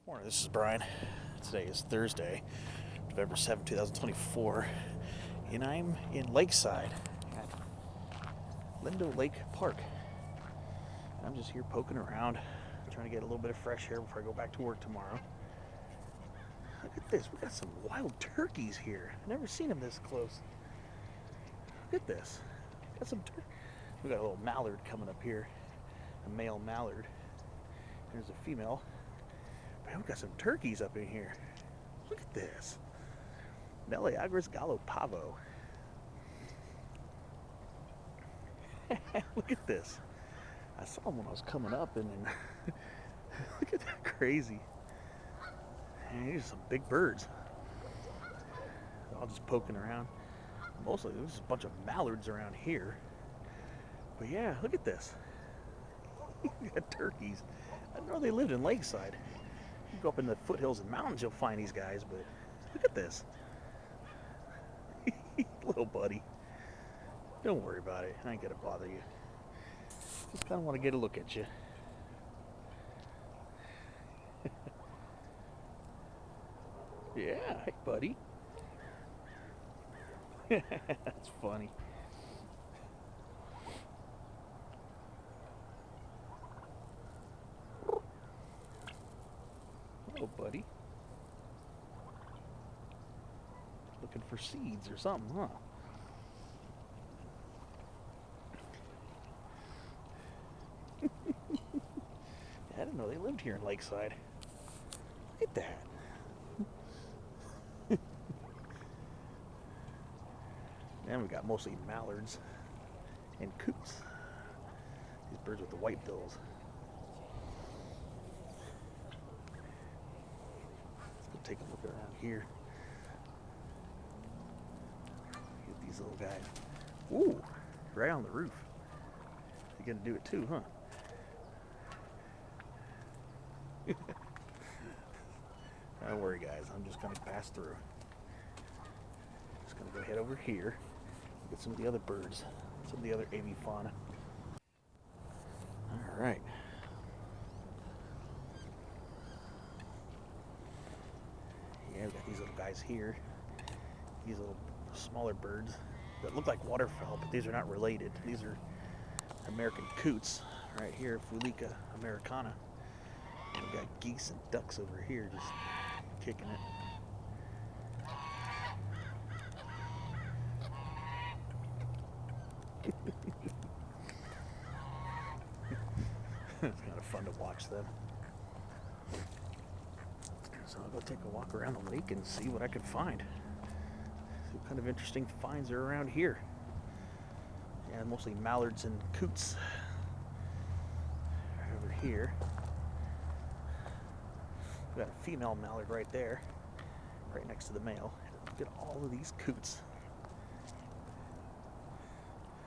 Morning, this is Brian. Today is Thursday, November 7th, 2024, and I'm in Lakeside at Lindo Lake Park. I'm just here poking around, trying to get a little bit of fresh air before I go back to work tomorrow. Look at this, we got some wild turkeys here. I've never seen them this close. Look at this. We got a little mallard coming up here, a male mallard. There's a female. Man, we got some turkeys up in here. Look at this. Meleagris gallo pavo. Look at this. I saw them when I was coming up, and then look at that, crazy. Man, these are some big birds. All just poking around. Mostly there's a bunch of mallards around here. But yeah, look at this. You got turkeys. I didn't know they lived in Lakeside. You go up in the foothills and mountains, you'll find these guys, but look at this. Little buddy. Don't worry about it. I ain't gonna bother you. Just kind of want to get a look at you. Yeah, hey, buddy. That's funny. Hello, buddy. Looking for seeds or something, huh? I didn't know they lived here in Lakeside. Look at that. And we got mostly mallards and coots. These birds with the white bills. Let's go take a look around here. Get these little guys. Ooh, right on the roof. You're gonna do it too, huh? Don't worry, guys. I'm just gonna pass through. Just gonna go head over here. Get some of the other birds, some of the other avifauna. All right. Yeah, we got these little guys here. These little smaller birds that look like waterfowl, but these are not related. These are American coots right here, Fulica americana. And we got geese and ducks over here just kicking it. It's kind of fun to watch them. So I'll go take a walk around the lake and see what I can find. See what kind of interesting finds are around here. Yeah, mostly mallards and coots. Right over here. We got a female mallard right there, right next to the male. Look at all of these coots.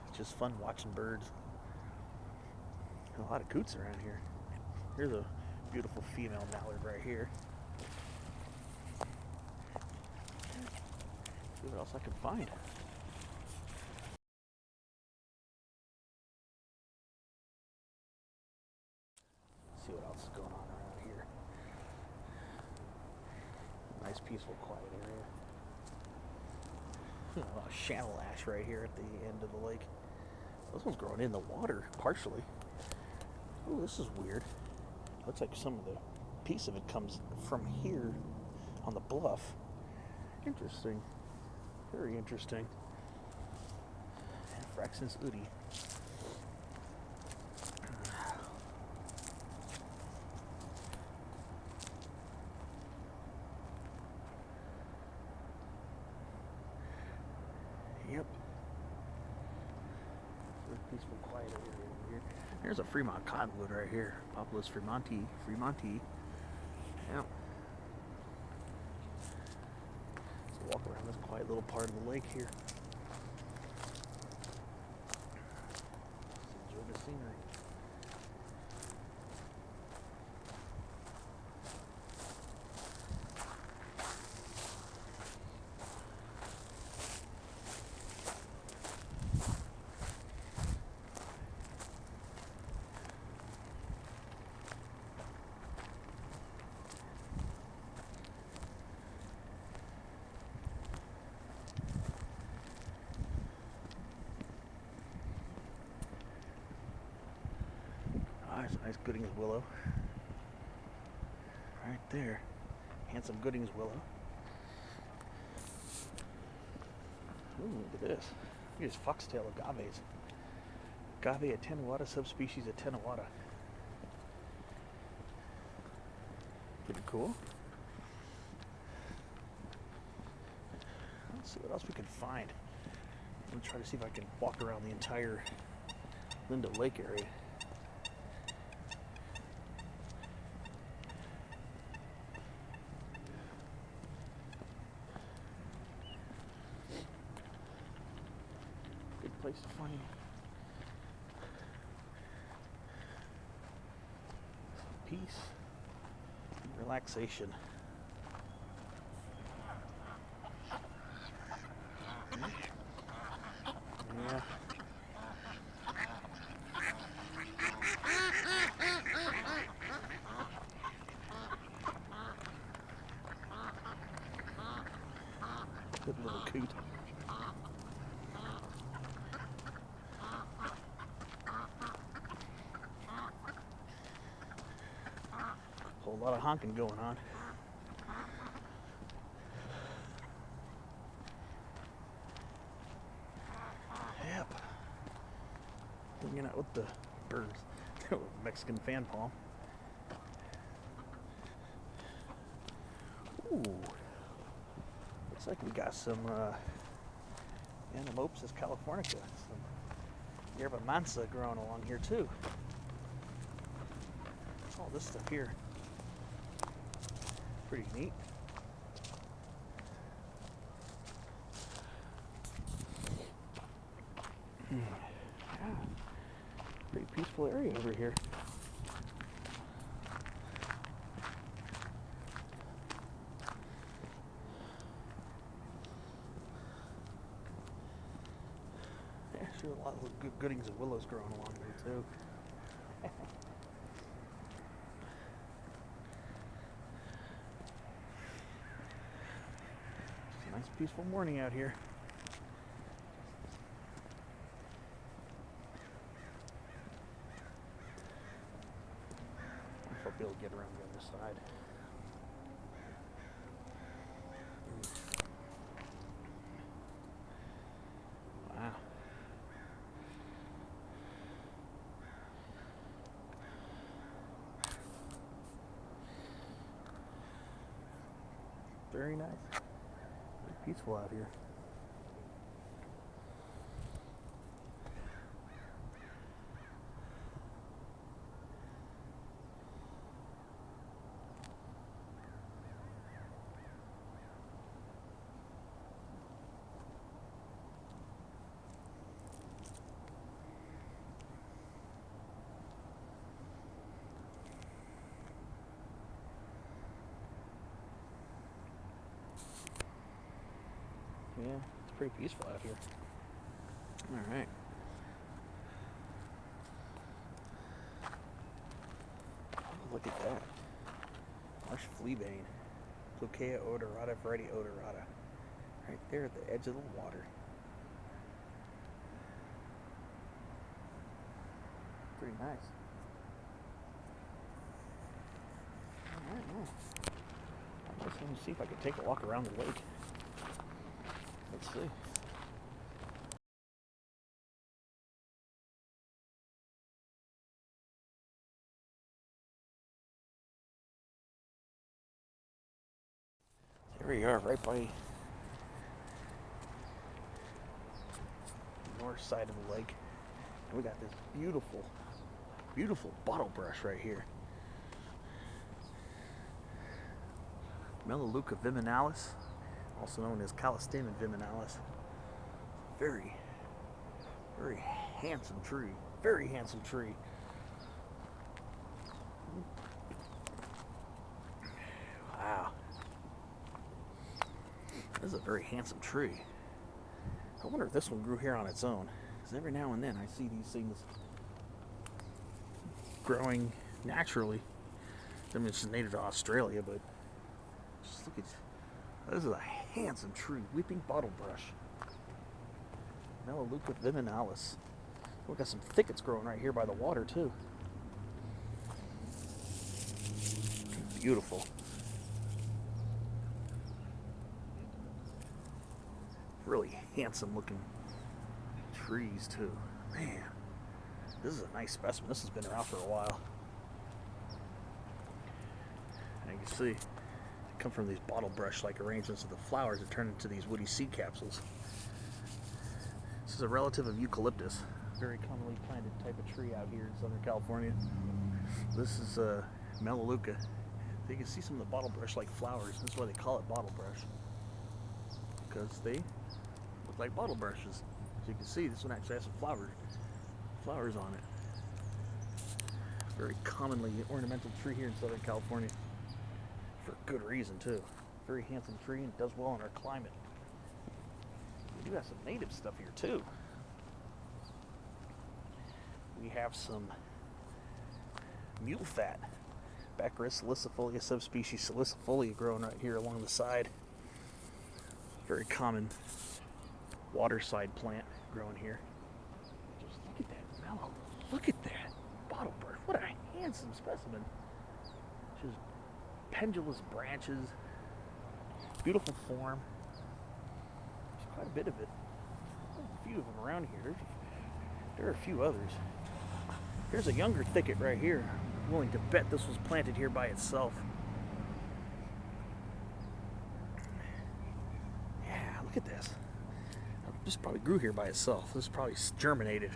It's just fun watching birds. A lot of coots around here. Here's a beautiful female mallard right here. See what else I can find. See what else is going on around here. Nice, peaceful, quiet area. A lot of channel ash right here at the end of the lake. This one's growing in the water, partially. Oh, this is weird. Looks like some of the piece of it comes from here on the bluff. Interesting. Very interesting. Fraxinus udi. Yep. Peaceful, quiet area over here. There's a Fremont cottonwood right here. Populate Fremonti. Yep. Let's walk around this quiet little part of the lake here. Just enjoy the scenery. There's a nice Goodings willow. Right there. Handsome Goodings willow. Ooh, look at this. Look at this foxtail agaves. Agave attenuata, subspecies attenuata. Pretty cool. Let's see what else we can find. I'm going to try to see if I can walk around the entire Lindo Lake area. Good place to find peace and relaxation. Yeah. Good little coot. Whole lot of honking going on. Yep. Hanging out with the birds. Mexican fan palm. Ooh. Looks like we got some Anamopsis californica, some yerba mansa growing along here too. All this stuff here, pretty neat. Yeah, pretty peaceful area over here. Yeah, sure, a lot of good Goodings and willows growing along there too. It's a nice peaceful morning out here. I'll be able to get around the other side. Wow. Very nice. Very peaceful out here. Yeah, it's pretty peaceful out here. All right. Look at that. Marsh fleabane. Plocaea odorata, variety odorata. Right there at the edge of the water. Pretty nice. All right, well, let me see if I can take a walk around the lake. Let's see. There we are, right by the north side of the lake. And we got this beautiful, beautiful bottle brush right here. Melaleuca viminalis, also known as Callistemon viminalis. Very, very handsome tree. Very handsome tree. Wow. This is a very handsome tree. I wonder if this one grew here on its own. Because every now and then I see these things growing naturally. I mean, it's just native to Australia, but just look at this is a handsome tree. Weeping bottle brush. Melaleuca viminalis. We've got some thickets growing right here by the water too. Beautiful. Really handsome looking trees too. Man, this is a nice specimen. This has been around for a while. And you can see, they come from these bottle brush like arrangements of the flowers that turn into these woody seed capsules. This is a relative of eucalyptus, very commonly planted type of tree out here in Southern California. This is Melaleuca. You can see some of the bottle brush like flowers. That's why they call it bottle brush, because they look like bottle brushes. As you can see, this one actually has some flowers on it. Very commonly ornamental tree here in Southern California, for good reason too. Very handsome tree and does well in our climate. We do have some native stuff here too. We have some mule fat, Baccharis salicifolia, subspecies salicifolia, growing right here along the side. Very common waterside plant growing here. Just look at that mellow. Look at that bottle brush. What a handsome specimen. Just pendulous branches. Beautiful form. There's quite a bit of it. There's a few of them around here. There are a few others. Here's a younger thicket right here. I'm willing to bet this was planted here by itself. Yeah, look at this. This probably grew here by itself. This probably germinated.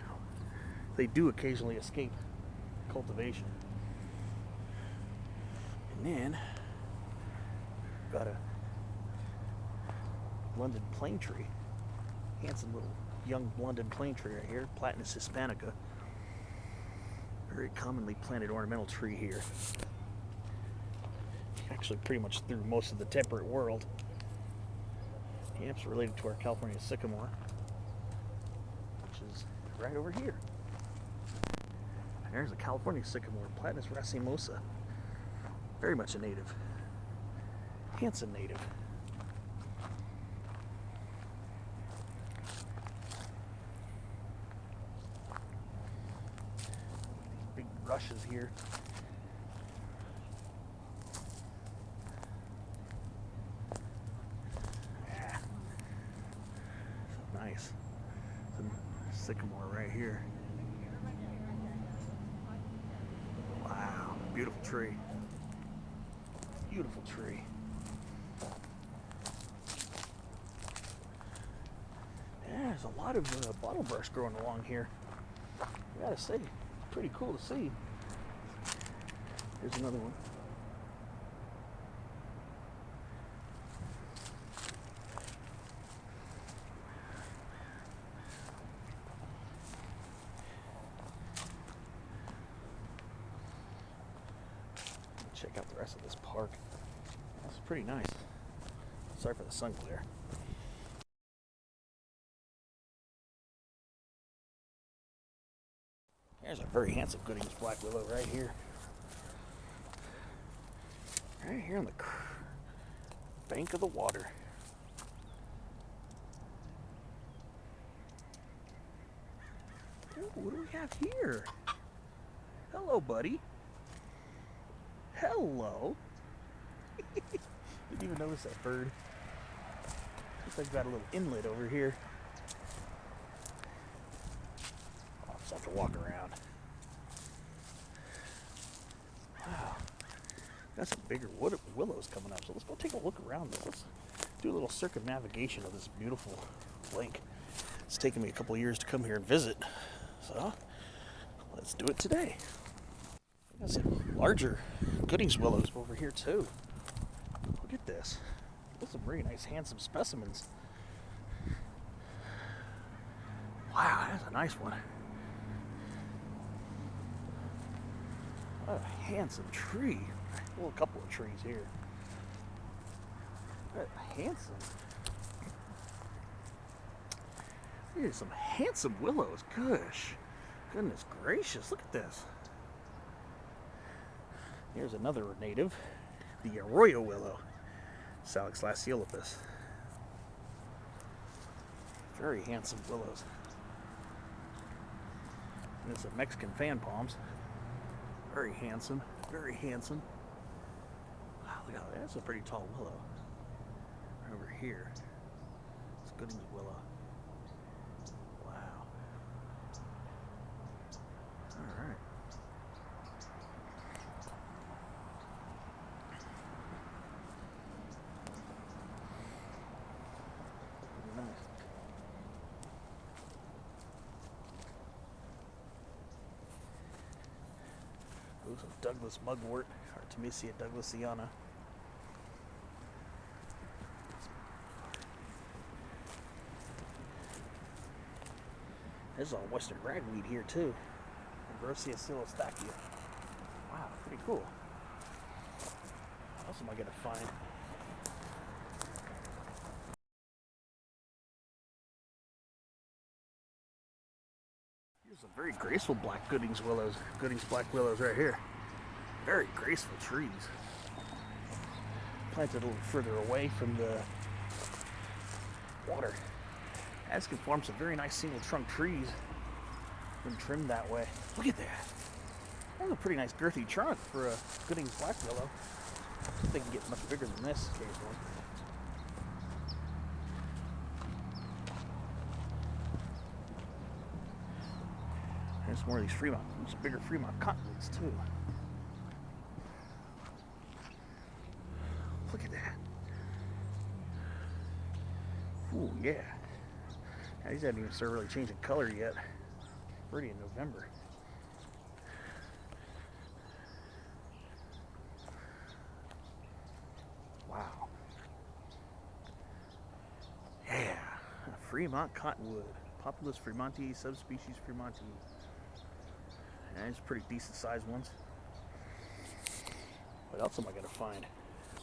They do occasionally escape cultivation. And then, got a London plane tree. Handsome little young London plane tree right here, Platanus hispanica. Very commonly planted ornamental tree here. Actually pretty much through most of the temperate world. Yeah, it's related to our California sycamore, which is right over here. And there's a California sycamore, Platanus racemosa. Very much a native. Handsome native. Big rushes here. Yeah. So nice. Some sycamore right here. Wow, beautiful tree. Beautiful tree. Yeah, there's a lot of bottle brush growing along here. I gotta say, pretty cool to see. Here's another one. Check out the rest of this park. That's pretty nice. Sorry for the sun glare. There's a very handsome Gooding's black willow right here. Right here on the bank of the water. Ooh, what do we have here? Hello, buddy. Hello. Didn't even notice that bird. Looks like we've got a little inlet over here. I'll just have to walk around. Wow. Got some bigger willows coming up, so let's go take a look around this. Let's do a little circumnavigation of this beautiful lake. It's taken me a couple of years to come here and visit, so let's do it today. Got some larger Gooding's willows over here too. Look at this. That's some very nice, handsome specimens. Wow, that's a nice one. What a handsome tree. Well, a couple of trees here. What a handsome. Here's some handsome willows. Goodness gracious, look at this. Here's another native, the arroyo willow, Salix laciolepis. Very handsome willows. And there's some Mexican fan palms. Very handsome, very handsome. Look at that. That's a pretty tall willow. Right over here. It's Gooding's willow. Wow. Alright. Nice. Ooh, some Douglas mugwort, Artemisia douglasiana. There's a western ragweed here too. Ambrosia silostachya. Wow, pretty cool. What else am I gonna find? Here's some very graceful black Gooding's willows. Gooding's black willows right here. Very graceful trees. Planted a little further away from the water. As can form some very nice single trunk trees when trimmed that way. Look at that. That's a pretty nice girthy trunk for a Gooding's black willow. They can get much bigger than this occasionally. There's more of these Fremont, some bigger Fremont cottonwoods too. Look at that. Ooh, yeah. Now, these haven't even started really changing color yet. Already in November. Wow. Yeah. Fremont cottonwood. Populus fremontii, subspecies fremontii. And it's pretty decent sized ones. What else am I gonna find?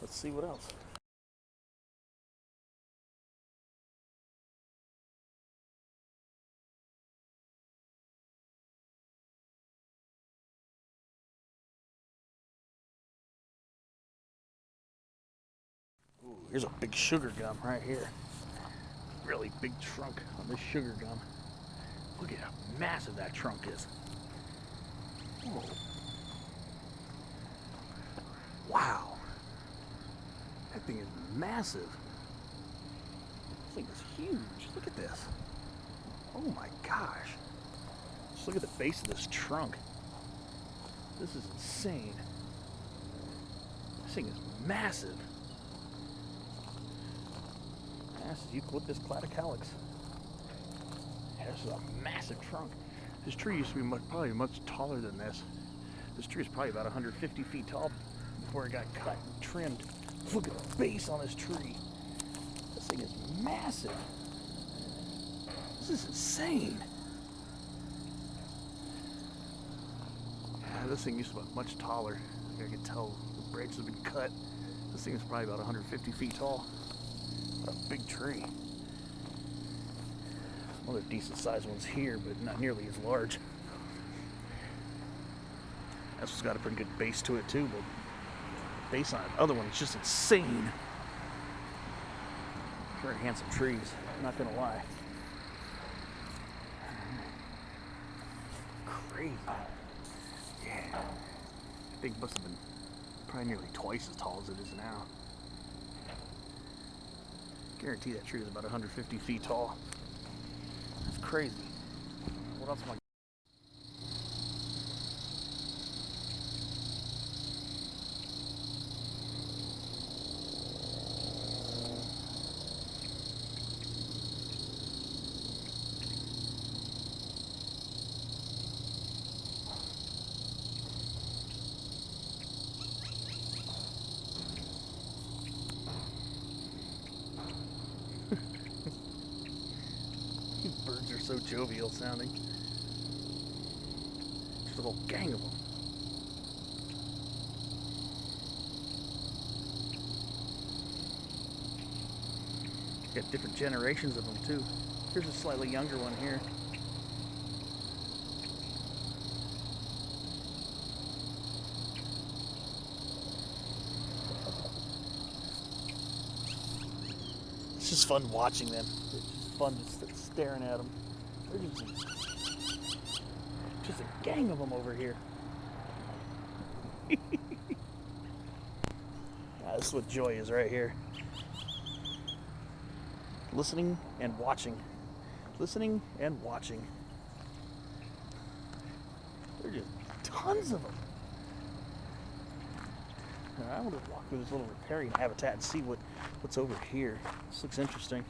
Let's see what else. Ooh, here's a big sugar gum right here. Really big trunk on this sugar gum. Look at how massive that trunk is. Whoa. Wow. That thing is massive. This thing is huge. Look at this. Oh my gosh. Just look at the base of this trunk. This is insane. This thing is massive. Massive Eucalyptus cladocalyx. Yeah, this is a massive trunk. This tree used to be probably much taller than this. This tree is probably about 150 feet tall before it got cut and trimmed. Look at the base on this tree. This thing is massive. This is insane. Yeah, this thing used to be much taller. I can tell the branches have been cut. This thing is probably about 150 feet tall. What a big tree. Some other decent sized ones here, but not nearly as large. This one's got a pretty good base to it too, but the base on the other one is just insane. Very handsome trees, not gonna lie. Crazy. Yeah. I think it must have been probably nearly twice as tall as it is now. Guarantee that tree is about 150 feet tall. That's crazy. What else am I? Birds are so jovial sounding. Just a whole gang of them. Got different generations of them too. Here's a slightly younger one here. It's just fun watching them. It's just fun just staring at them. There's just a gang of them over here. This is what joy is right here. Listening and watching. Listening and watching. There are just tons of them. I want to walk through this little riparian habitat and see what's over here. This looks interesting.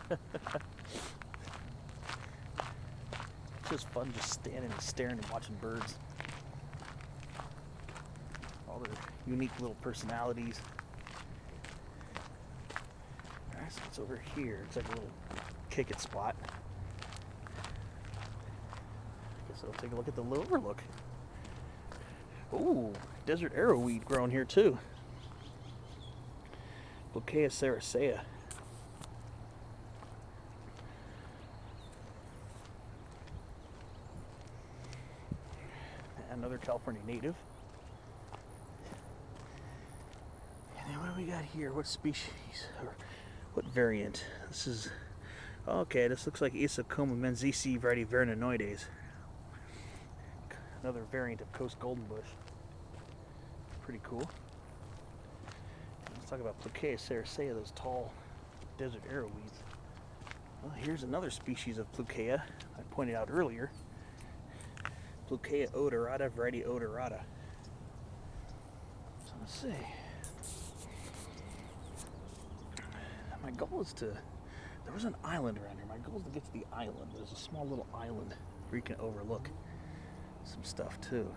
It's just fun just standing and staring and watching birds. All their unique little personalities. Alright, so it's over here. It's like a little kick-it spot. I guess I'll take a look at the overlook. Ooh, desert arrowweed growing here too. Bouquet sericea. Another California native. And then what do we got here? What species or what variant? This is okay. This looks like Isocoma menziesii variety verninoides. Another variant of coast golden bush. Pretty cool. Let's talk about Bouquet sericea, those tall desert arrowweeds. Well, here's another species of Bouquet I pointed out earlier. Bouquet odorata, variety odorata. So let's see. My goal is to. There was an island around here. My goal is to get to the island. There's a small little island where you can overlook some stuff too.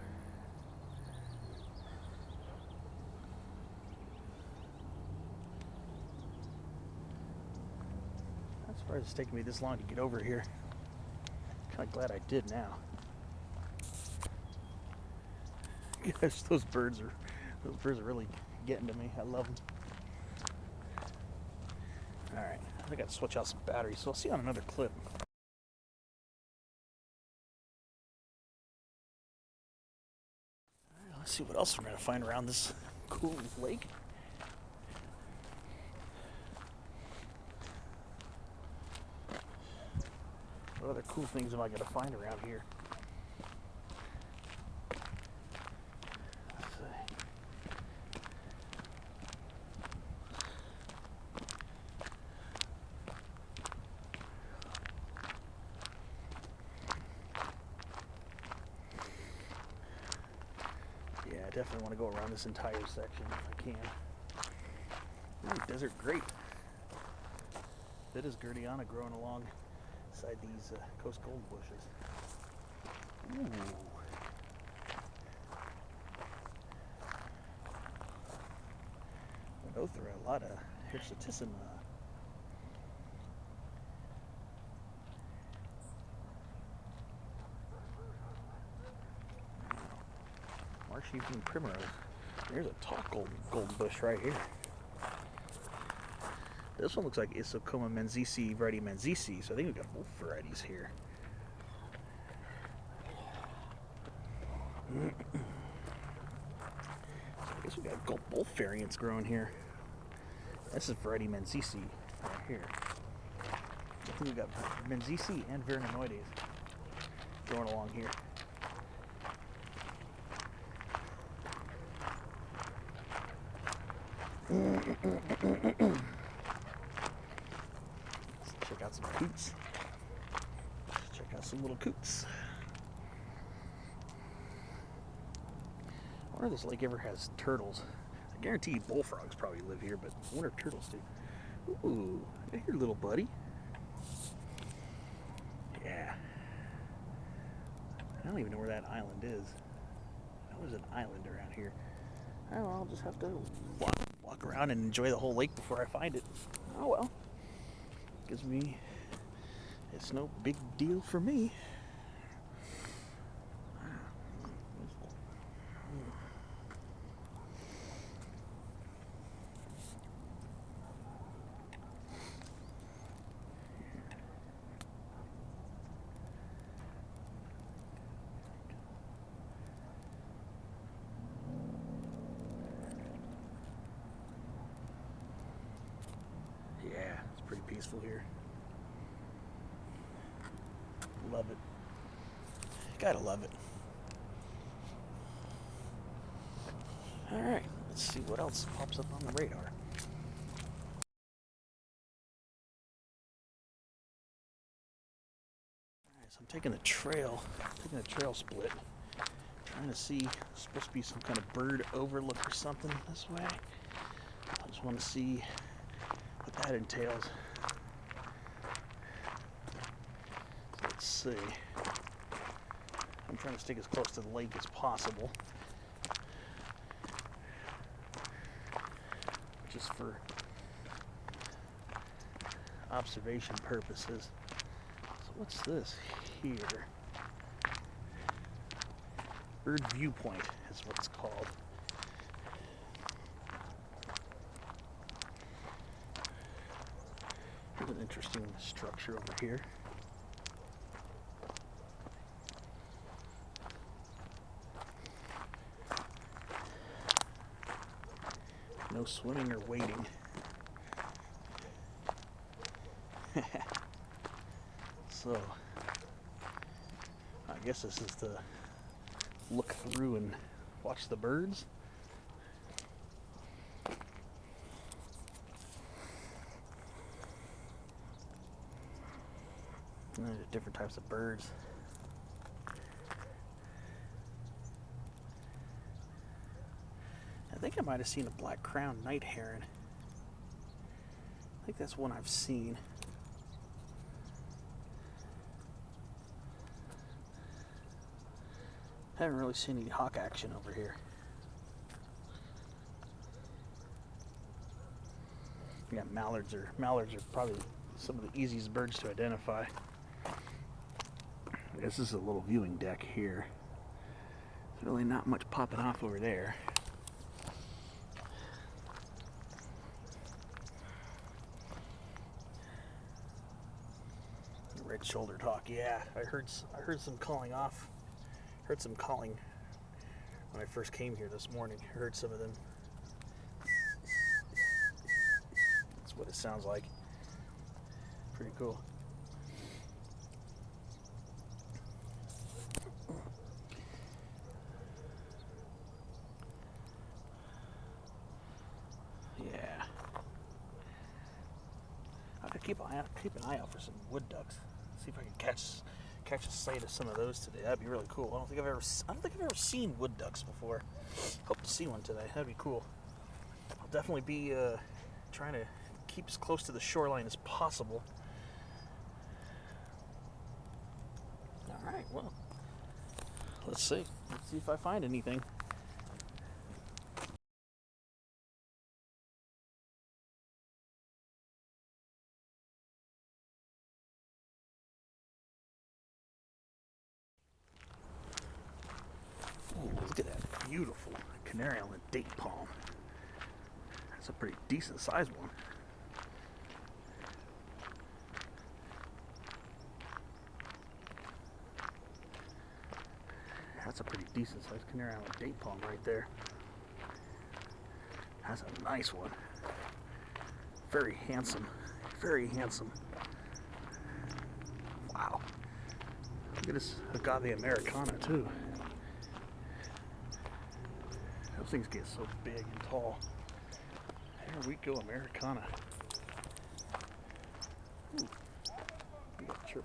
I'm surprised it's taking me this long to get over here. Kind of glad I did now. Gosh, those birds are really getting to me. I love them. All right, I got to switch out some batteries, so I'll see you on another clip. All right, let's see what else we're gonna find around this cool lake. What other cool things am I gonna find around here? Yeah, I definitely want to go around this entire section if I can. Ooh, desert grape. Vitis gerdiana growing alongside these coast golden bushes. Ooh. Go through a lot of hirsutissim. Marsh evening primrose. There's a tall golden bush right here. This one looks like Isocoma menziesii variety menziesii, so I think we've got both varieties here. So I guess we got both variants growing here. This is variety menziesii right here. I think we got menziesii and verninoides growing along here. Let's check out some coots. Let's check out some little coots. I wonder if this lake ever has turtles. I guarantee bullfrogs probably live here, but I wonder if turtles do. Ooh, hey here, little buddy. Yeah. I don't even know where that island is. I know there's an island around here. Oh, well, I'll just have to walk around and enjoy the whole lake before I find it. Oh well. Gives me. It's no big deal for me. Yeah, it's pretty peaceful here. Love it. Gotta love it. Alright, let's see what else pops up on the radar. Alright, so I'm taking the trail split. Trying to see, supposed to be some kind of bird overlook or something this way. I just want to see what that entails. So let's see. I'm trying to stick as close to the lake as possible. Just for observation purposes. So what's this here? Bird viewpoint is what it's called. Here's an interesting structure over here. No swimming or wading. So, I guess this is the look through and watch the birds. And there's different types of birds. I think I might have seen a black-crowned night heron. I think that's one I've seen. Haven't really seen any hawk action over here. Yeah, mallards are probably some of the easiest birds to identify. I guess this is a little viewing deck here. There's really not much popping off over there. Red-shouldered hawk, yeah. I heard some calling off. Heard some calling when I first came here this morning. I heard some of them. That's what it sounds like. Pretty cool. Yeah. I could keep an eye out for some wood ducks. See if I can catch a sight of some of those today. That'd be really cool. I don't think I've ever seen wood ducks before. Hope to see one today. That'd be cool. I'll definitely be trying to keep as close to the shoreline as possible. All right. Well, let's see. Let's see if I find anything. Oh, look at that beautiful Canary Island date palm. That's a pretty decent sized one. That's a pretty decent sized Canary Island date palm right there. That's a nice one. Very handsome. Very handsome. Wow. Look at this agave Americana too. Those things get so big and tall. There we go, Americana. Ooh, we got a chirp.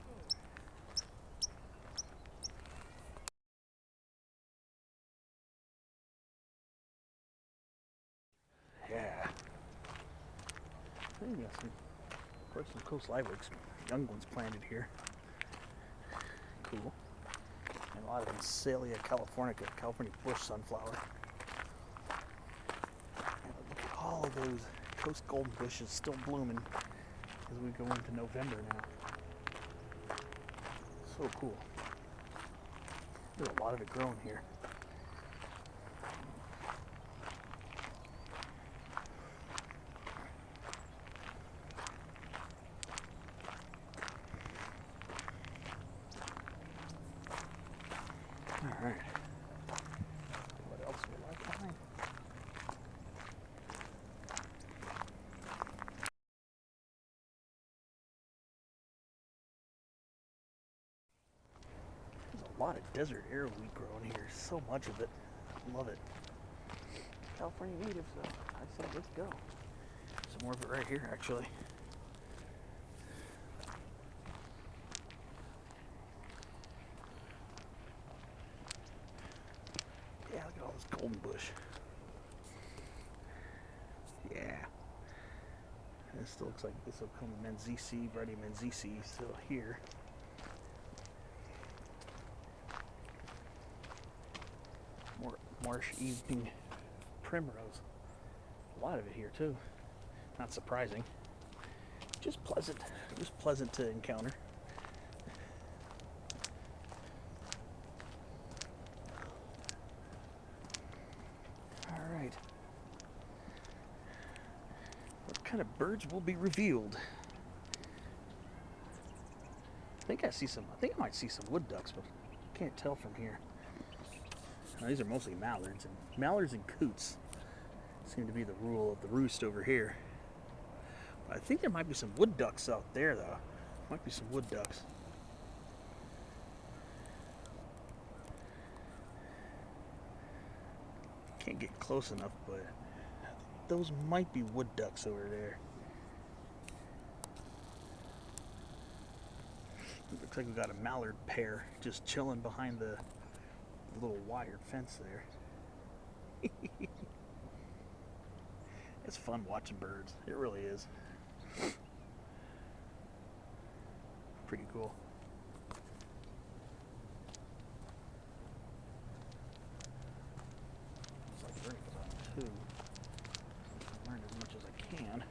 Yeah. We got some coast liveworks, young ones planted here. Cool. And a lot of Celia californica, California bush sunflower. Look at all of those coast golden bushes still blooming as we go into November now. So cool. There's a lot of it growing here. All right. What else would I find? There's a lot of desert arrowweed growing here. So much of it. Love it. California native, so I said let's go. Some more of it right here, actually. Yeah, look at all this golden bush. Yeah. It still looks like this will come Menzies, variety Menzies still here. More marsh evening primrose. A lot of it here too. Not surprising. Just pleasant. Just pleasant to encounter. All right. What kind of birds will be revealed? I think I might see some wood ducks, but can't tell from here. Now, these are mostly mallards and coots seem to be the rule of the roost over here. But I think there might be some wood ducks out there, though. Might be some wood ducks. Can't get close enough, but those might be wood ducks over there. It looks like we got a mallard pair just chilling behind the little wired fence there. It's fun watching birds. It really is. Pretty cool. Looks like Bernie was on too. I'll learn as much as I can.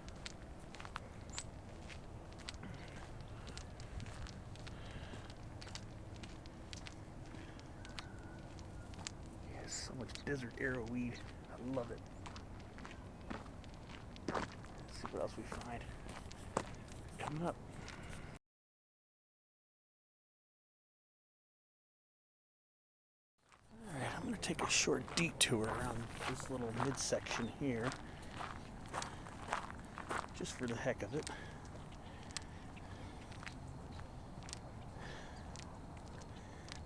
So much desert arrowweed. I love it. Let's see what else we find coming up. Alright, I'm going to take a short detour around this little midsection here. Just for the heck of it.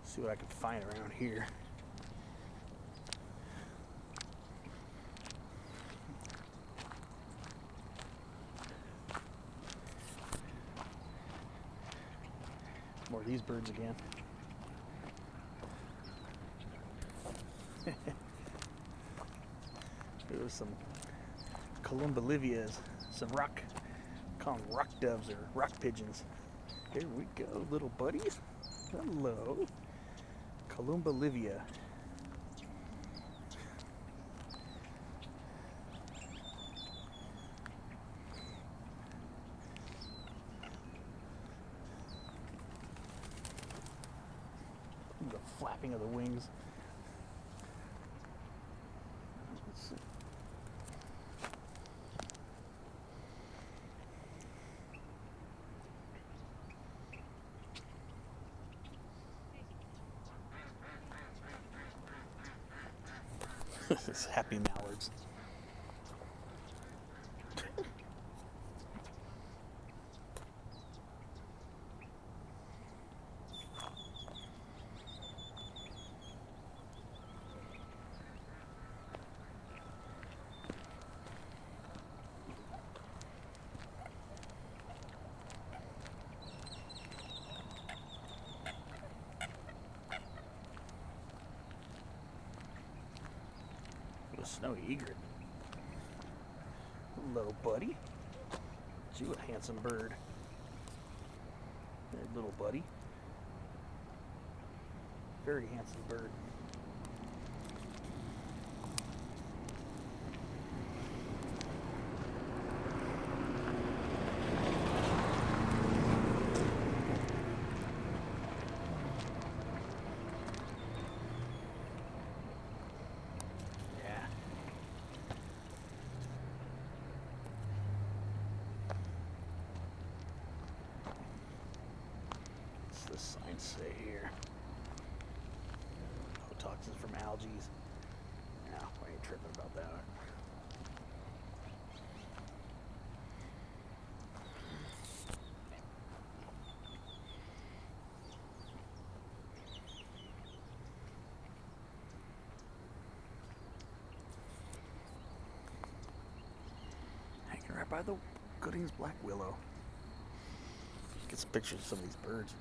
See what I can find around here. More of these birds again. There was some columbolivias, some call them rock doves or rock pigeons. Here we go, little buddies. Hello. Columbolivia. The flapping of the wings. Let's see. This is happy mallards. A snowy egret. Hello, buddy. You a handsome bird. There, little buddy. Very handsome bird. What's the sign say here? No toxins from algae. No, we ain't tripping about that. by the Goodings black willow. Get some pictures of some of these birds.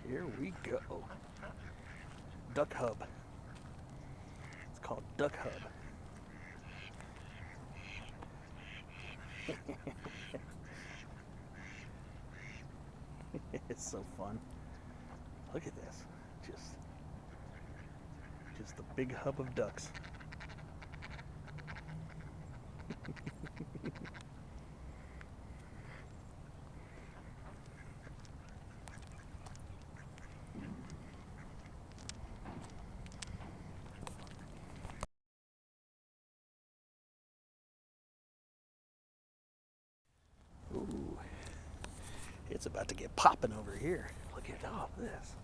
Here we go. Duck Hub. It's called Duck Hub. It's so fun. Look at this. Just the big hub of ducks. Ooh, it's about to get popping over here. Look at all this.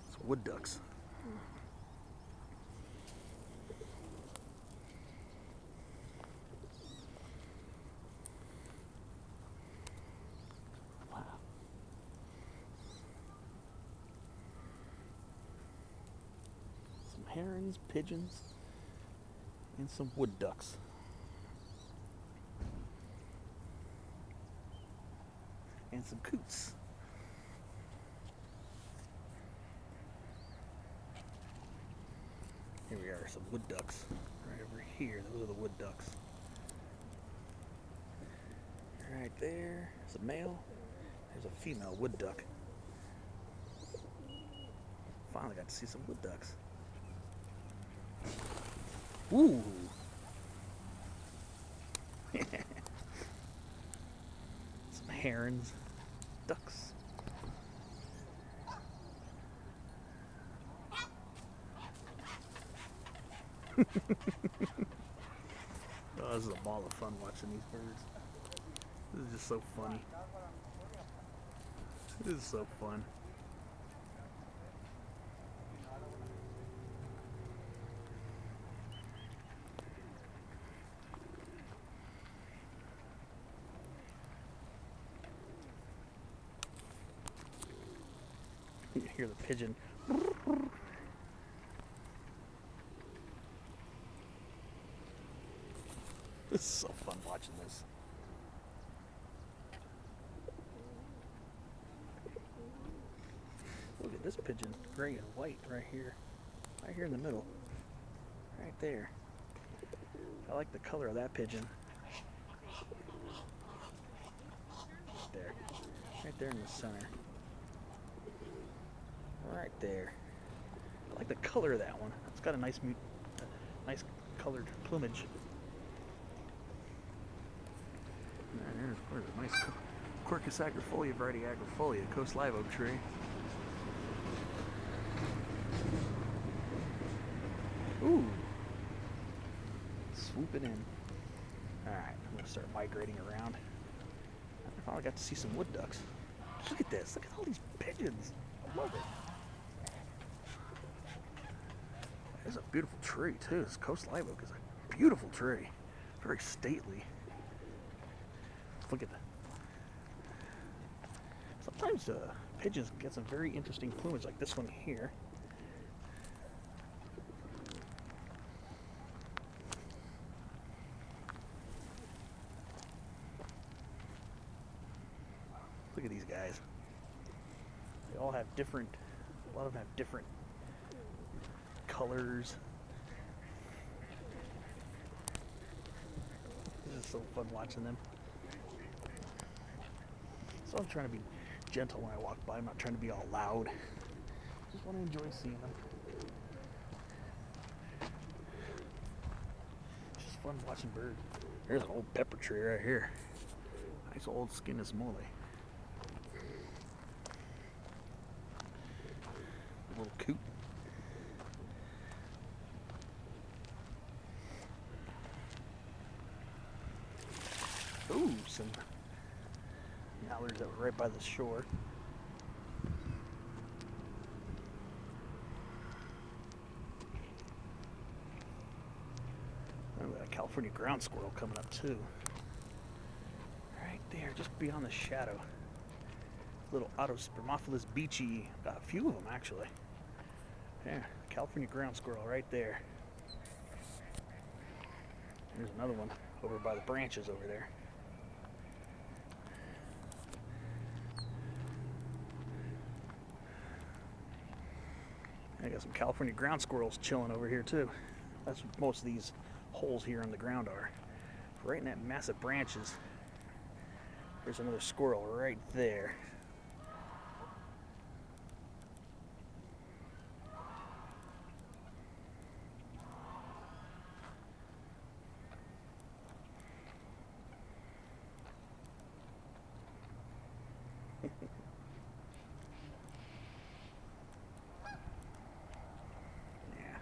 It's wood ducks. Wow. Some herons, pigeons, and some wood ducks. And some coots. Here we are, some wood ducks. Right over here, those are the wood ducks. Right there, there's a male. There's a female wood duck. Finally got to see some wood ducks. Ooh! Some herons, ducks. Oh, this is a ball of fun watching these birds. This is just so funny. This is so fun. You hear the pigeon. This is so fun watching this. Look at this pigeon, gray and white right here in the middle, right there. I like the color of that pigeon. Right there in the center. Right there. I like the color of that one. It's got a nice colored plumage. There's a nice Quercus agrifolia variety agrifolia, coast live oak tree. Ooh. Swooping in. Alright, I'm going to start migrating around. I finally got to see some wood ducks. Look at this. Look at all these pigeons. I love it. It's a beautiful tree, too. This coast live oak is a beautiful tree. Very stately. Look at that. Sometimes pigeons get some very interesting plumage, like this one here. Look at these guys. They all have different, a lot of them have different colors. This is so fun watching them. So I'm trying to be gentle when I walk by. I'm not trying to be all loud. Just want to enjoy seeing them. Just fun watching birds. There's an old pepper tree right here. Nice old skin is mole. A little coot. Ooh, some mallards that were right by the shore. Oh, we got a California ground squirrel coming up too. Right there, just beyond the shadow. Little Autospermophilus beachy. Got a few of them actually. Yeah, California ground squirrel right there. There's another one over by the branches over there. I got some California ground squirrels chilling over here too. That's what most of these holes here on the ground are. Right in that mass of branches. There's another squirrel right there. Yeah,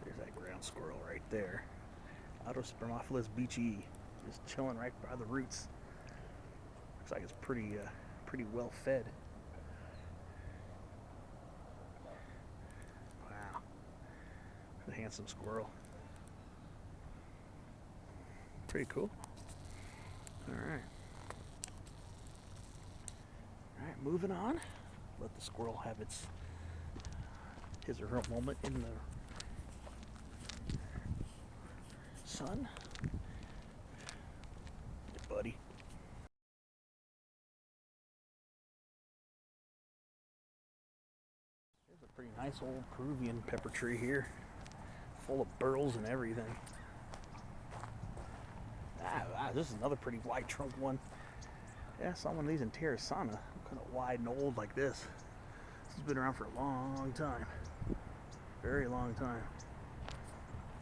there's that ground squirrel right there. Autospermophilus beachy, just chilling right by the roots. Looks like it's pretty well fed. Wow, a handsome squirrel. Pretty cool. All right. All right, moving on. Let the squirrel have his or her moment in the sun. Hey, buddy. There's a pretty nice old Peruvian pepper tree here, full of burls and everything. This is another pretty wide trunk one. Yeah, I saw one of these in Terrasana, kind of wide and old like this. This has been around for a long time. Very long time.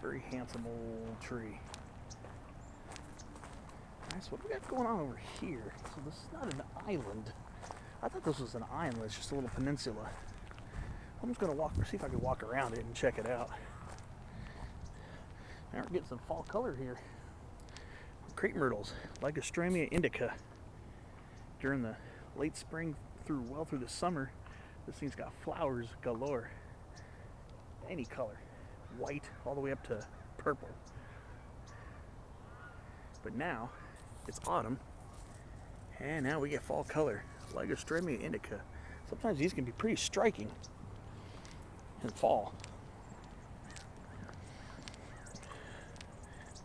Very handsome old tree. Nice. What do we got going on over here? So this is not an island. I thought this was an island. It's just a little peninsula. I'm just going to see if I can walk around it and check it out. Now we're getting some fall color here. Crepe myrtles, Lycostramia indica. During the late spring through the summer, this thing's got flowers galore. Any color. White all the way up to purple. But now, it's autumn, and now we get fall color. Lycostramia indica. Sometimes these can be pretty striking in fall.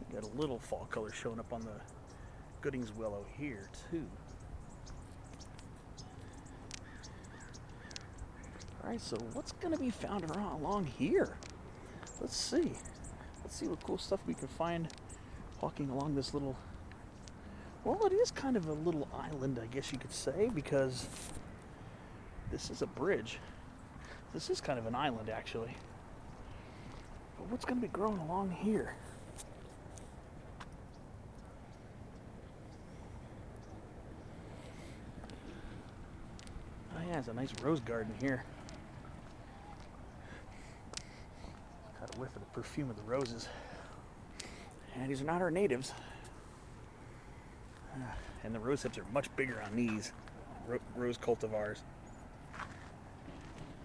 We got a little fall color showing up on the Gooding's willow here too. Alright, so what's going to be found along here? Let's see. Let's see what cool stuff we can find walking along this little... Well, it is kind of a little island, I guess you could say, because this is a bridge. This is kind of an island, actually. But what's going to be growing along here? Oh yeah, it's a nice rose garden here. Got a whiff of the perfume of the roses. And these are not our natives. And the rose hips are much bigger on these rose cultivars.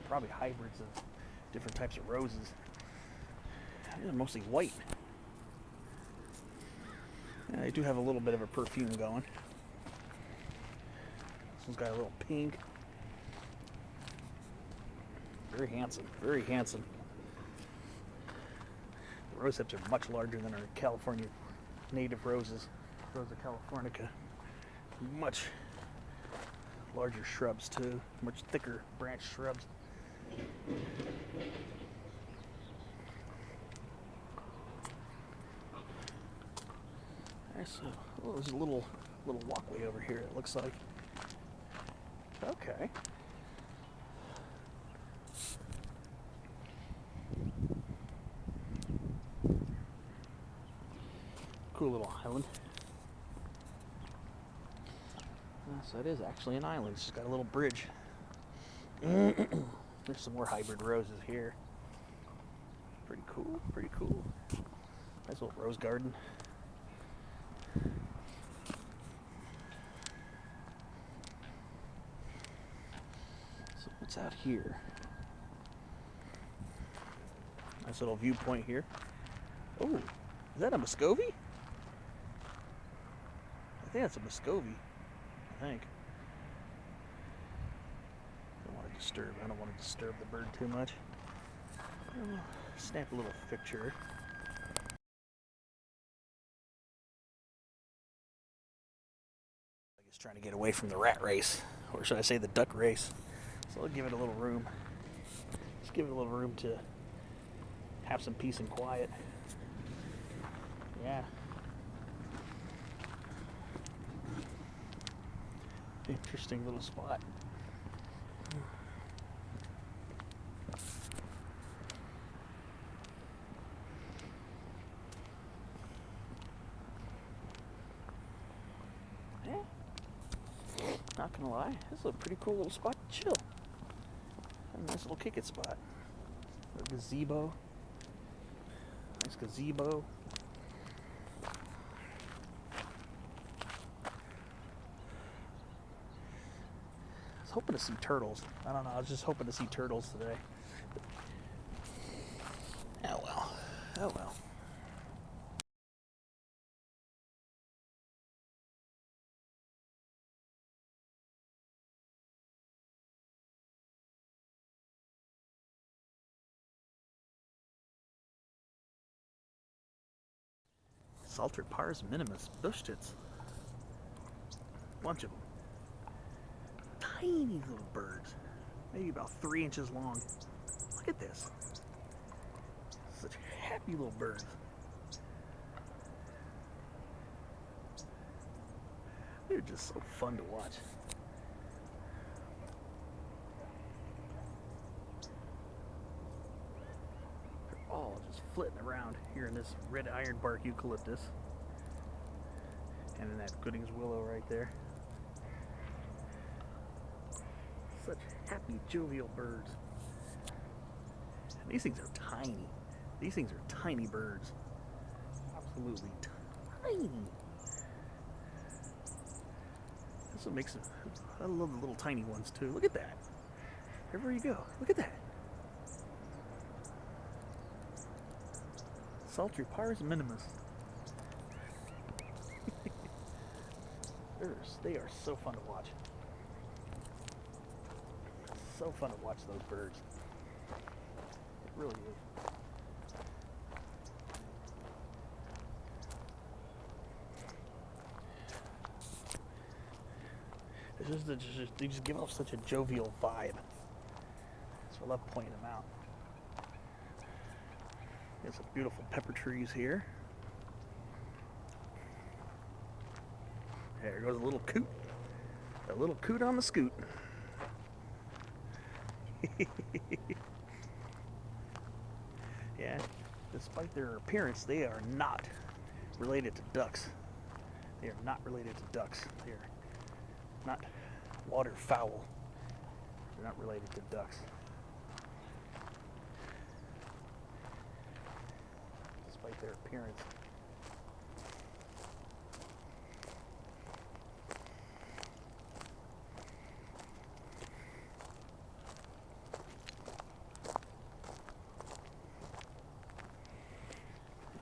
Probably hybrids of different types of roses. These are mostly white. Yeah, they do have a little bit of a perfume going. This one's got a little pink. Very handsome, very handsome. The rose hips are much larger than our California native roses. Rosa californica. Much larger shrubs too. Much thicker branch shrubs. Alright, so there's a little walkway over here, it looks like. Okay. cool little island. So it is actually an island. It's just got a little bridge. There's some more hybrid roses here. Pretty cool, pretty cool. Nice little rose garden. So what's out here? Nice little viewpoint here. Oh, is that a Muscovy? I think that's a Muscovy. I think. I don't want to disturb the bird too much. Snap a little picture. I guess trying to get away from the rat race, or should I say the duck race. So I'll give it a little room. Just give it a little room to have some peace and quiet. Yeah. Interesting little spot. Yeah. Not gonna lie, this is a pretty cool little spot to chill. A nice little kick it spot. A gazebo. Nice gazebo. I was hoping to see turtles. I don't know, I was just hoping to see turtles today. Oh well. Oh well. Salter pars minimus bush tits. Bunch of them. Tiny little birds. Maybe about 3 inches long. Look at this. Such happy little birds. They're just so fun to watch. They're all just flitting around here in this red ironbark eucalyptus. And in that Gooding's willow right there. Such happy, jovial birds. And these things are tiny. These things are tiny birds. Absolutely tiny. That's what makes it. I love the little tiny ones too. Look at that. Everywhere you go, look at that. Salter pars minimus. They are so fun to watch. So fun to watch those birds. It really is. They just give off such a jovial vibe. So I love pointing them out. There's some beautiful pepper trees here. There goes a little coot. A little coot on the scoot. Yeah, despite their appearance, they are not related to ducks. They are not related to ducks. They are not waterfowl. They're not related to ducks. Despite their appearance.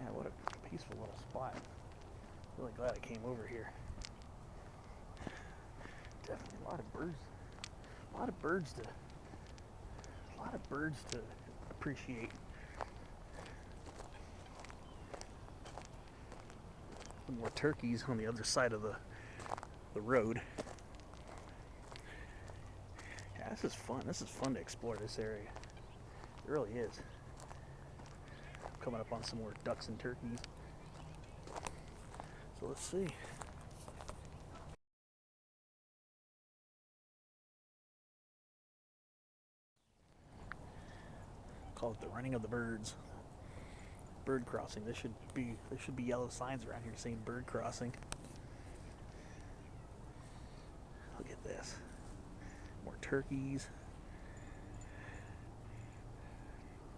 Yeah, what a peaceful little spot. Really glad I came over here. Definitely a lot of birds. A lot of birds to appreciate. Some more turkeys on the other side of the road. Yeah, this is fun. This is fun to explore this area. It really is. I'm coming up on some more ducks and turkeys. So let's see. Call it the running of the birds. bird crossing. There should be yellow signs around here saying bird crossing. Look at this. More turkeys.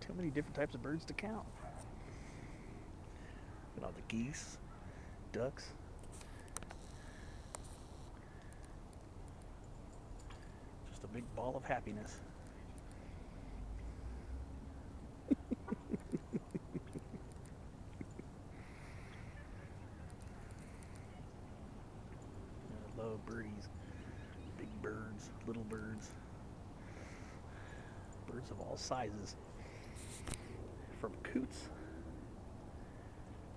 Too many different types of birds to count. Look at all the geese, ducks. Just a big ball of happiness. I love birdies. Big birds, little birds. Birds of all sizes. From coots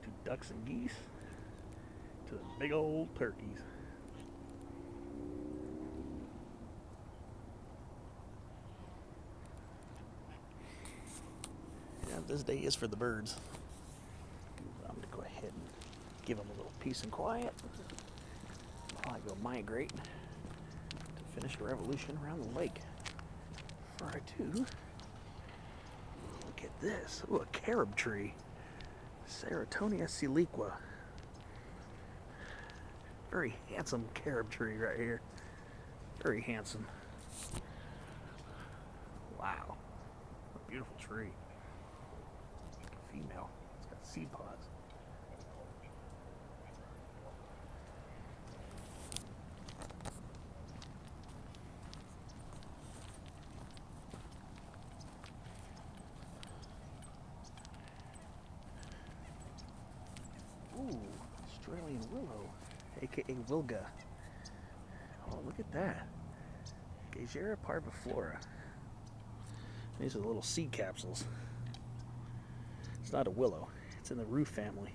to ducks and geese to the big old turkeys. Yeah, this day is for the birds. I'm going to go ahead and give them a little peace and quiet while I go migrate to finish a revolution around the lake. Before I do, look at this. Ooh, a carob tree. Seratonia siliqua. Very handsome carob tree right here. Very handsome. Wow. What a beautiful tree. Female. It's got seed pods. Ooh, Australian willow, aka wilga. Oh, look at that. Gageria parviflora. These are the little seed capsules. It's not a willow. It's in the rue family,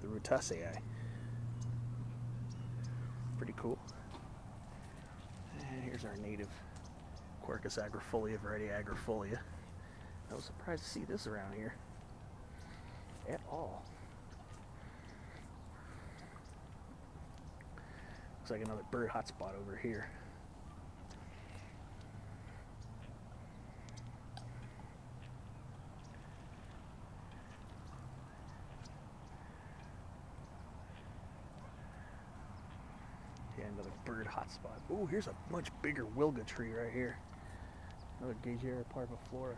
the Rutaceae. Pretty cool. And here's our native Quercus agrifolia, variety agrifolia. I was surprised to see this around here at all. Looks like another bird hotspot over here. Yeah, another bird hotspot. Ooh, here's a much bigger wilga tree right here. Another Gageria parviflora.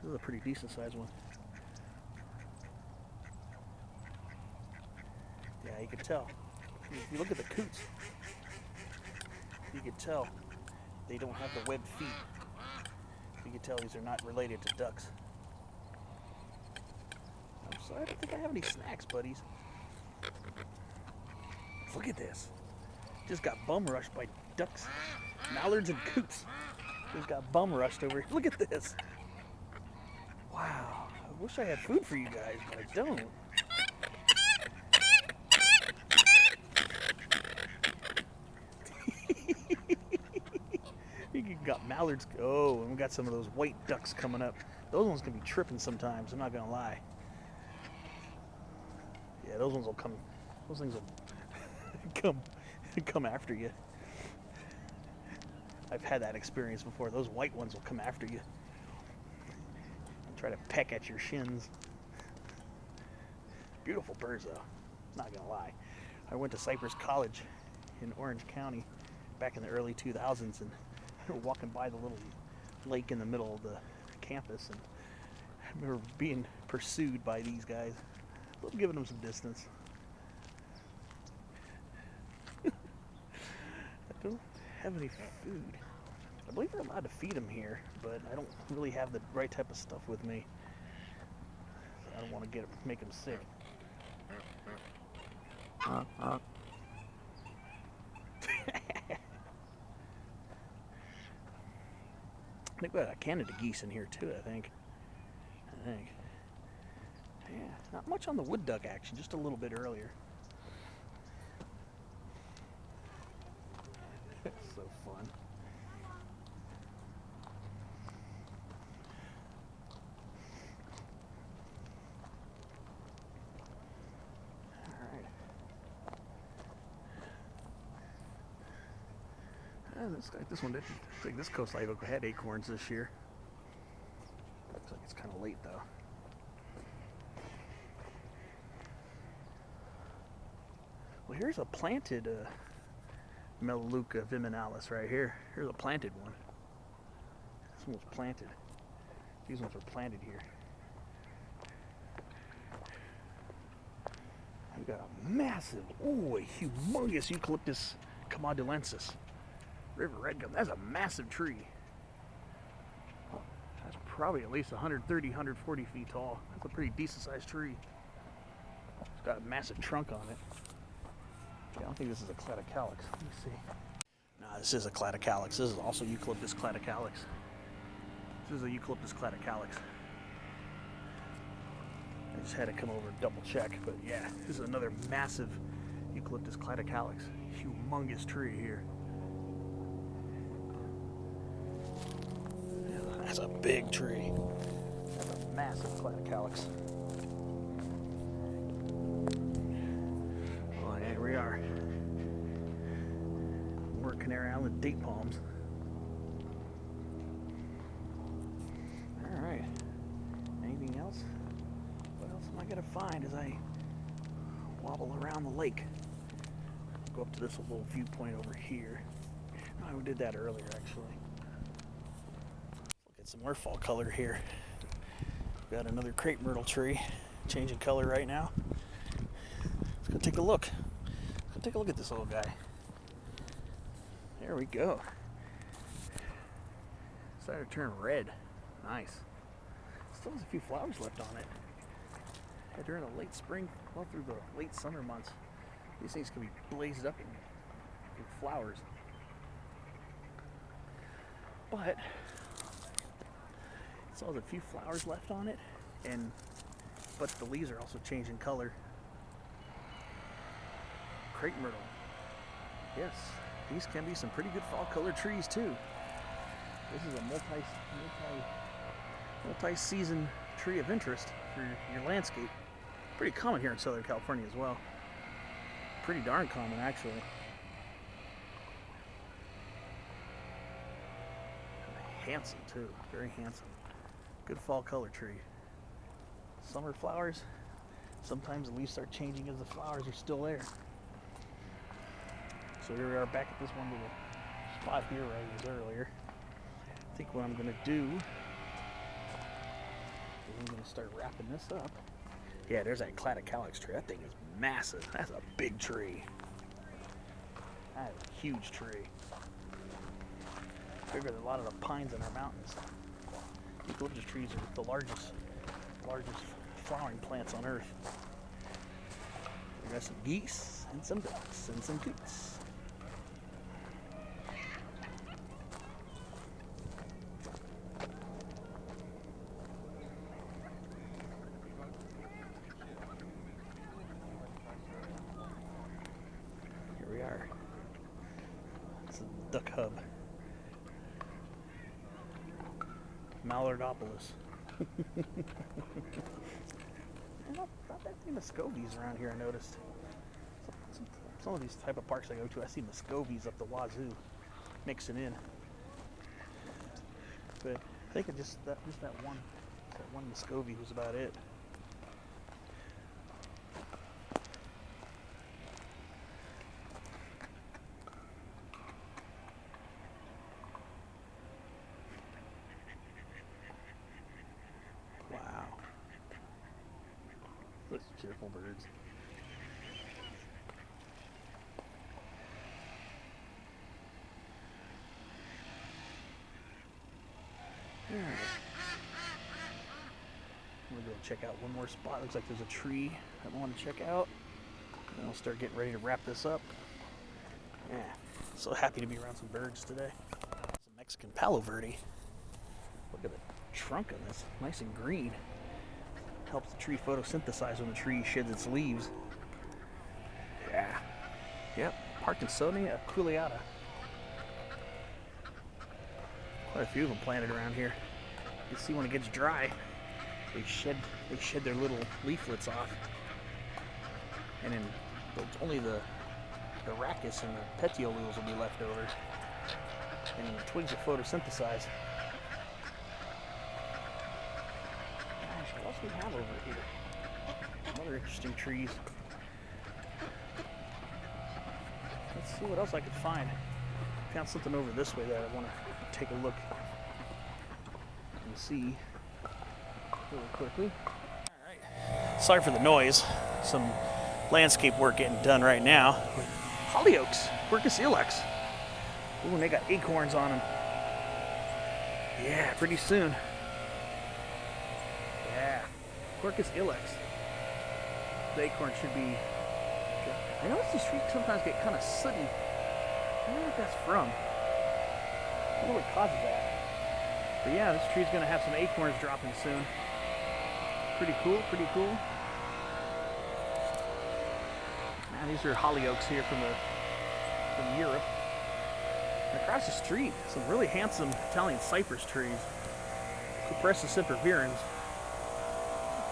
This is a pretty decent sized one. Yeah, you can tell. If you look at the coots, you can tell they don't have the webbed feet. You can tell these are not related to ducks. I'm sorry, I don't think I have any snacks, buddies. Look at this. Just got bum rushed by ducks, mallards, and coots. Just got bum rushed over here. Look at this. Wow. I wish I had food for you guys, but I don't. You got mallards. Oh, and we got some of those white ducks coming up. Those ones can be tripping sometimes, I'm not gonna lie. Yeah, those ones will come. Those things will come after you. I've had that experience before. Those white ones will come after you and try to peck at your shins. Beautiful birds, though. Not gonna lie. I went to Cypress College in Orange County back in the early 2000s, and we were walking by the little lake in the middle of the campus, and I remember being pursued by these guys. I'm giving them some distance. I don't have any food. I believe we're allowed to feed them here, but I don't really have the right type of stuff with me. I don't want to make them sick. I think we got a Canada geese in here too, I think. Yeah, not much on the wood duck action, just a little bit earlier. It's so fun. This one didn't. I think this coast live oak had acorns this year. Looks like it's kind of late though. Well, here's a planted Melaleuca viminalis right here. Here's a planted one. This one was planted. These ones were planted here. We got a massive, a humongous Eucalyptus comodulensis. River red gum. That's a massive tree. That's probably at least 130, 140 feet tall. That's a pretty decent sized tree. It's got a massive trunk on it. Yeah, I don't think this is a Cladocalix. Let me see. No, this is a Cladocalix. This is also Eucalyptus Cladocalix. This is a Eucalyptus Cladocalix. I just had to come over and double check, but yeah, this is another massive Eucalyptus Cladocalix. Humongous tree here. Yeah, that's a big tree. That's a massive Cladocalix. Oh, here we are. More Canary Island date palms. Alright. Anything else? What else am I going to find as I wobble around the lake? Go up to this little viewpoint over here. Oh, we did that earlier, actually. Look at some more fall color here. We've got another crepe myrtle tree changing color right now. Let's go take a look. Let's go take a look at this little guy. There we go. Started to turn red. Nice. Still has a few flowers left on it. Yeah, during the late spring, well through the late summer months, these things can be blazed up in flowers. But it still has a few flowers left on it, but the leaves are also changing color. Crepe myrtle. Yes, these can be some pretty good fall color trees too. This is a multi-season tree of interest for your landscape. Pretty common here in Southern California as well. Pretty darn common, actually. Handsome too, very handsome. Good fall color tree. Summer flowers. Sometimes the leaves start changing as the flowers are still there. So here we are back at this one little spot here where I was earlier. I think what I'm going to do is I'm going to start wrapping this up. Yeah, there's that Cladocalix tree. That thing is massive. That's a big tree. That is a huge tree. Bigger than a lot of the pines in our mountains. Eucalyptus trees are the largest flowering plants on Earth. We got some geese and some ducks and some coots. Here we are. It's a duck hub. Mallardopolis. Not that many Muscovies around here, I noticed. Some of these type of parks I go to, I see Muscovies up the wazoo mixing in. But I think just that one Muscovy was about it. Wow. Those cheerful birds. All right. I'm gonna go check out one more spot. Looks like there's a tree I want to check out. And I'll start getting ready to wrap this up. Yeah, so happy to be around some birds today. It's a Mexican palo verde. Look at the trunk of this, nice and green. Helps the tree photosynthesize when the tree sheds its leaves. Yeah. Yep. Parkinsonia aculeata. Quite a few of them planted around here. You can see when it gets dry, they shed their little leaflets off, and then only the rachis and the petioles will be left over, and the twigs will photosynthesize. Gosh, what else do we have over here? Other interesting trees. Let's see what else I could find. Found something over this way that I want to take a look and see really quickly. Alright. Sorry for the noise. Some landscape work getting done right now. Hollyoaks, Quercus ilex. Ooh, and they got acorns on them. Yeah, pretty soon. Yeah, Quercus ilex. The acorn should be. I notice these trees sometimes get kind of sooty. I don't know what that's from. I don't know what causes that. But yeah, this tree's gonna have some acorns dropping soon. Pretty cool, pretty cool. Man, these are hollyoaks here from Europe. And across the street, some really handsome Italian cypress trees. Cupressa sempervirens.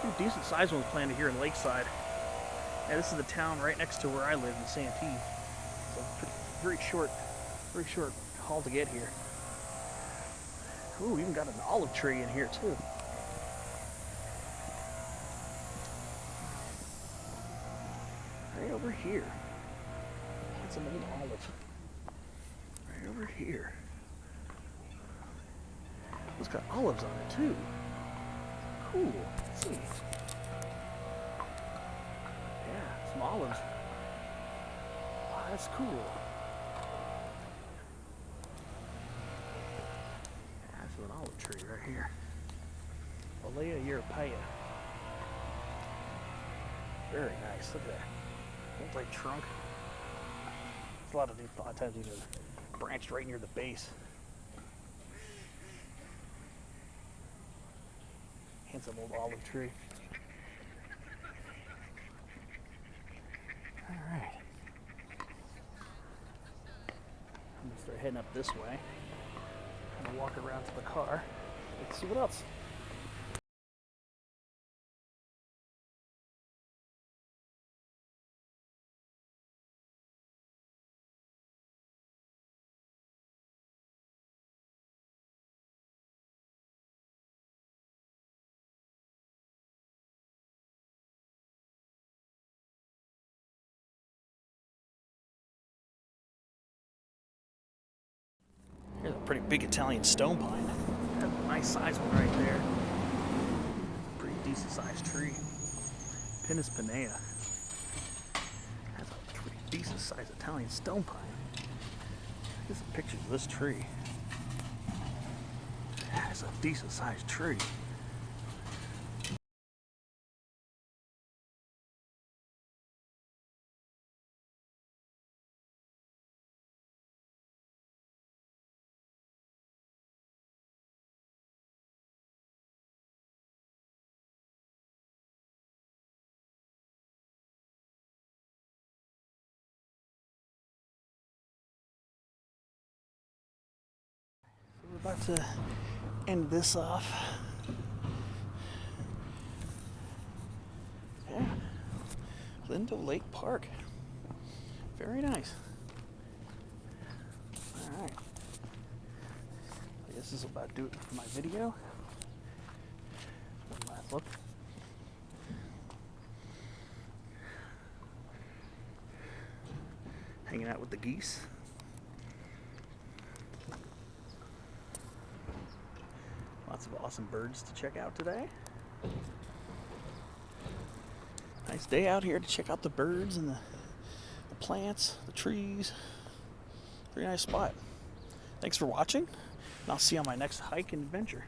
Two decent sized ones planted here in Lakeside. Yeah, this is the town right next to where I live in Santee. So very short haul to get here. Ooh, even got an olive tree in here too. Right over here. That's an old olive. Right over here. It's got olives on it too. Cool. Let's see. Yeah, some olives. Wow, that's cool. That's an olive tree right here. Olea europaea. Very nice. Look at that. Multi-trunk. A lot of times these are branched right near the base. Handsome old olive tree. Alright. I'm going to start heading up this way. I'm going to walk around to the car. Let's see what else. Here's a pretty big Italian stone pine. That's a nice size one right there. Pretty decent sized tree. Pinus pinea. That's a pretty decent sized Italian stone pine. Here's some pictures of this tree. That's a decent sized tree. We're about to end this off. Yeah, Lindo Lake Park. Very nice. All right. I guess this will about do it for my video. One last look. Hanging out with the geese. Lots of awesome birds to check out today. Nice day out here to check out the birds and the plants, the trees. Pretty nice spot. Thanks for watching, and I'll see you on my next hike and adventure.